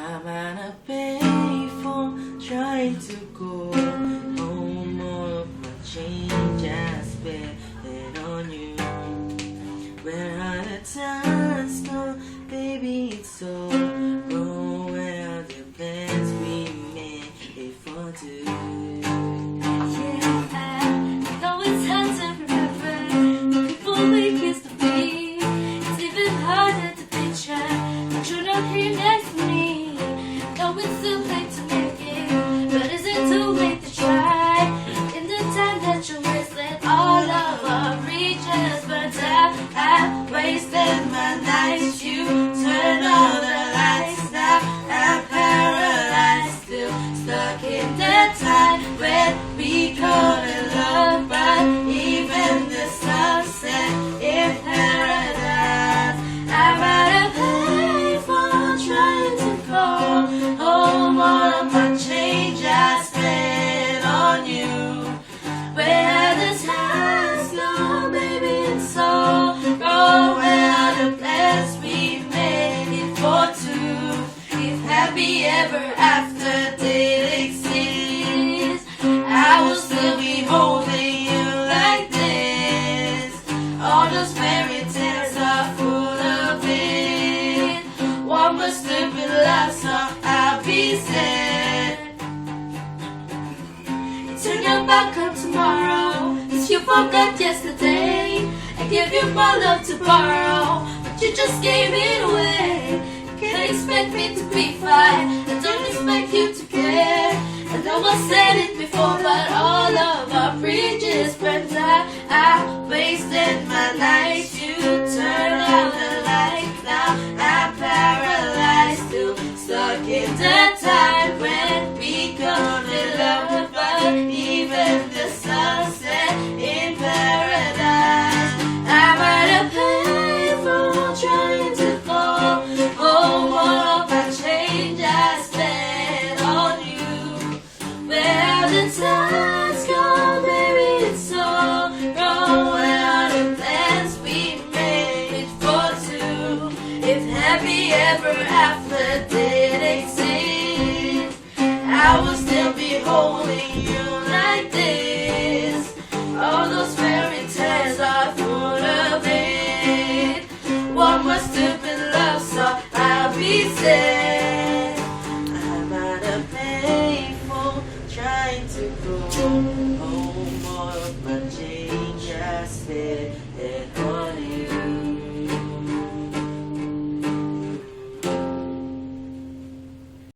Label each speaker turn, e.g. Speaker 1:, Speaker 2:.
Speaker 1: I'm at a payphone trying to go home. All of my change I spent it on you. Where are the times gone, baby? It's so wrong. Where are the plans we made before two?
Speaker 2: Here next to me, know it's too late to make it, but is it too late to try? In the time that you wasted, all of our reaches burnt out. I wasted my nights, you turned all the lights. Now I'm paralyzed, still stuck in that time when we called it love, but even the sunset in paradise. I'm out of trying to call home. All of my change I spent on you. Where the times go, baby, it's so wrong. Where are the plans we made it for two? If happy ever after did exist, I will still be holding you like this. All those fairy tales are full of it. One more stupid love song, I'll be sad. Turn your back on tomorrow, 'cause you forgot yesterday. I gave you my love to borrow, but you just gave it away. You can't expect me to be fine, I don't expect you to care. I know I said it before, but all of our bridges burned out. I wasted my nights, you turned out the lights. Now I'm paralyzed, still stuck in the time when we called it love, but even the sunset in paradise. I'm at a payphone trying to call home. All of my change I spent on you. Where the times go, baby, it's so wrong. Where are the plans we made for two? If happy ever after did exist, I will still be holding you like this. All those fairy tales are full of it. One more stupid love song, I'll be sad.